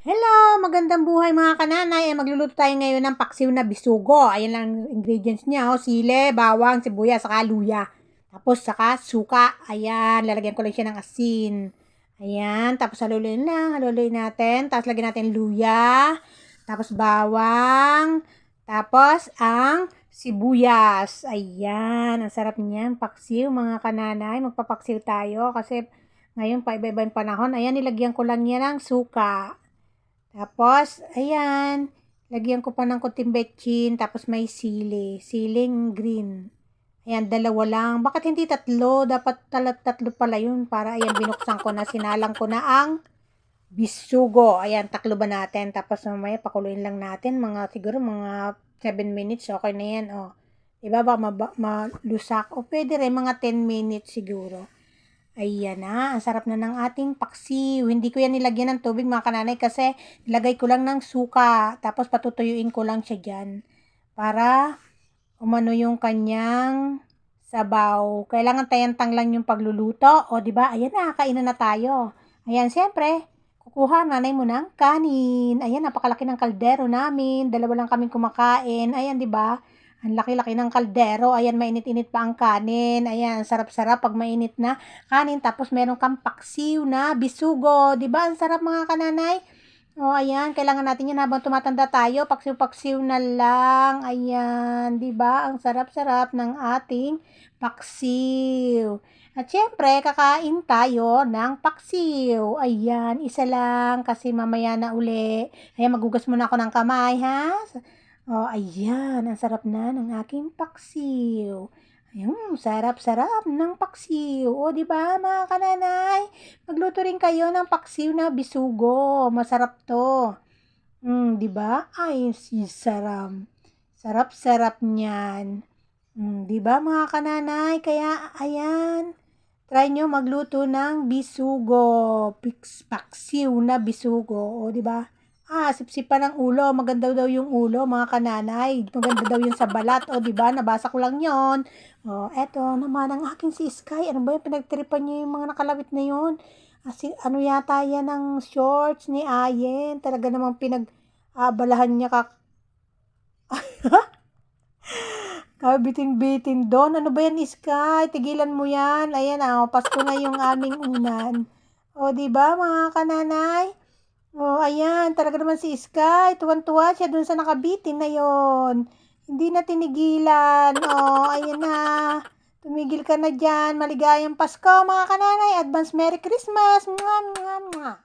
Hello! Magandang buhay mga kananay. Magluluto tayo ngayon ng paksiw na bisugo. Ayan lang ang ingredients niya. Sile, bawang, sibuyas, saka luya. Tapos saka suka. Ayan, lalagyan ko lang siya ng asin. Ayan, tapos haluin lang. Haluin natin. Tapos lagyan natin luya. Tapos bawang. Tapos ang sibuyas. Ayan, ang sarap niyan. Paksiw mga kananay. Magpapaksiw tayo kasi ngayon pa iba-iba yung panahon. Ayan, nilagyan ko lang yan ng suka. Tapos, ayan, lagyan ko pa ng kunting betchin, tapos may siling green. Ayan, dalawa lang. Bakit hindi tatlo? Dapat tatlo pala yun para, ayan, binuksan ko na, sinalang ko na ang bisugo. Ayan, taklo ba natin? Tapos mamaya pakuluin lang natin, siguro mga 7 minutes, okay na yan, oh. Diba ba, malusak? O pwede rin, mga 10 minutes siguro. Ayan na, ang sarap na ng ating paksiw. Hindi ko yan nilagyan ng tubig mga kananay kasi nilagay ko lang ng suka. Tapos patutuyuin ko lang siya dyan para umano yung kanyang sabaw. Kailangan tayantang lang yung pagluluto. O di ba? Ayan na, kainan na tayo. Ayan, siyempre, kukuha nanay mo ng kanin. Ayan, napakalaki ng kaldero namin. Dalawa lang kaming kumakain. Ayan, di ba? Ang laki-laki ng kaldero. Ayan, mainit-init pa ang kanin. Ayan, sarap-sarap pag mainit na kanin. Tapos meron kang paksiw na bisugo. Di ba? Ang sarap mga kananay. O, ayan, kailangan natin yan habang tumatanda tayo. Paksiw-paksiw na lang. Ayan, di ba? Ang sarap-sarap ng ating paksiw. At syempre, kakain tayo ng paksiw. Ayan, isa lang kasi mamaya na uli. Ayan, magugas muna ako ng kamay, ha? Oh, ayan, ang sarap na ng aking paksiw. Ayun, sarap-sarap ng paksiw. O, di ba, mga kananay? Magluto rin kayo ng paksiw na bisugo. Masarap to. Di ba? Ay, si sarap. Sarap-sarap niyan. Di ba, mga kananay? Kaya, ayan. Try nyo magluto ng bisugo. Paksiw na bisugo. O, di ba? Sipsipan ng ulo. Maganda daw yung ulo, mga kananay. Maganda daw yun sa balat. O, di ba? Nabasa ko lang yon. O, eto naman ang aking si Sky. Ano ba yung pinagtripan niya yung mga nakalawit na yun? Ano yata yan ng shorts ni Ayen. Talaga namang pinag-abalahan niya kabiting-biting doon. Ano ba yan, Sky? Tigilan mo yan. Ayan, Pasko na yung aming unan. O, di ba, mga kananay? O, ayan, talaga naman si Sky. Tuwan-tuwa siya dun sa nakabitin na yon. Hindi na tinigilan. O, ayan na. Tumigil ka na dyan. Maligayang Pasko, mga kananay. Advance Merry Christmas. Mwah, mwah, mwah.